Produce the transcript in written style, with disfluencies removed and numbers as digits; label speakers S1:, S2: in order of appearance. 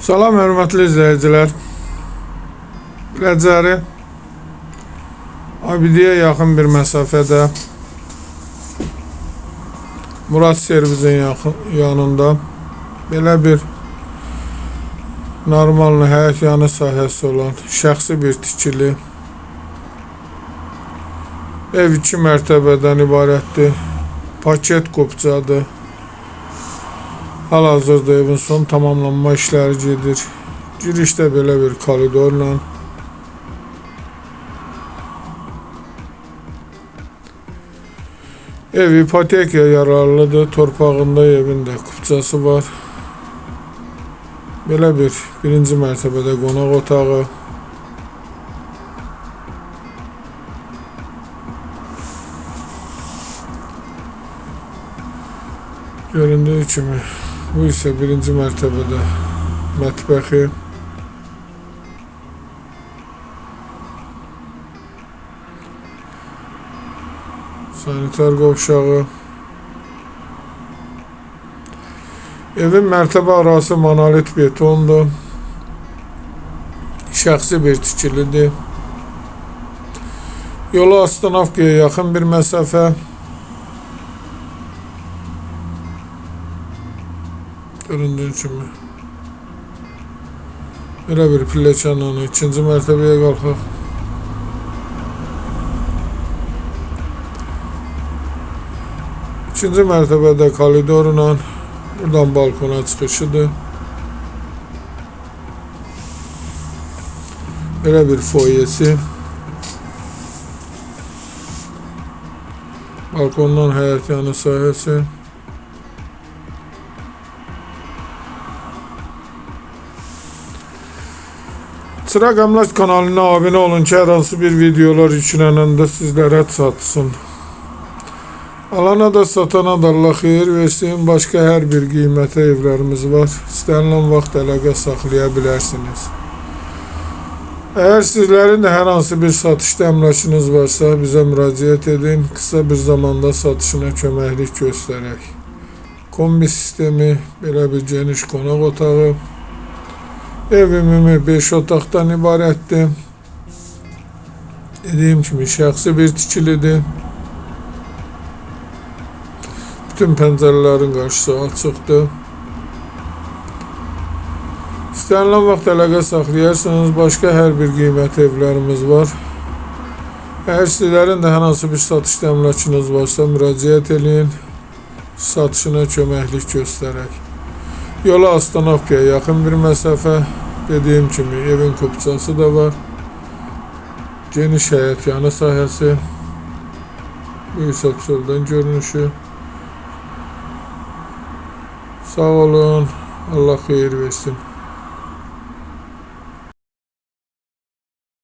S1: Salam hörmətli izləyicilər. Biləcəri Abidiyə yaxın bir məsafədə Murad servisin yanında belə bir normal həyat yanı sahəsi olan şəxsi bir tikili ev 2 mərtəbədən ibarətdir. Paket qopcadır. Hal-hazırda evin son tamamlanma işləri gedir. Girişdə belə bir koridorla ev ipotekaya yararlıdır. Torpağında evin də qupcası var. Belə bir birinci mərtəbədə qonaq otağı. Göründüyü kimi bu ise birinci mərtəbədə mətbəxi. Sanitar qovşağı. Evin mərtəbə arası monolit betondur. Şəxsi bir tikilidir. Yola Astanovkaya yaxın bir məsafə. Göründüyü kimi belə bir pilləkənlə ikinci mərtəbəyə qalxaq. İkinci mərtəbədə koridorla buradan balkona çıxışıdır. Belə bir foyesi. Balkondan həyat yanı sahəsi. Çıraq Əmlak kanalına abunə olun ki, hər hansı bir videolar yüklənəndə sizlərə çatsın. Alana da satana da Allah xeyir versin. Başqa hər bir qiymətə evlərimiz var. İstənilən vaxt əlaqə saxlaya bilərsiniz. Əgər sizlərin də hər hansı bir satışda əmlakınız varsa bizə müraciət edin. Qısa bir zamanda satışına köməklik göstərək. Kombi sistemi, belə bir geniş qonaq otağı. Ev ümumi 5 otaqdan ibarətdir. Dediyim kimi şəxsi bir tikilidir. Bütün pəncərələrin qarşısı açıqdır. İstənilən vaxt əlaqə saxlayarsınız. Başqa hər bir qiymətli evlərimiz var. Əgər sizlərin də hər hansı bir satışda əmlakınız varsa müraciət edin. Satışına köməklik göstərək. Yola Astanovkaya yaxın bir məsafə. Dediyim kimi evin qupcası da var. Geniş həyat yanı sahəsi. Bu isə çöldən görünüşü. Sağ olun. Allah xeyir versin.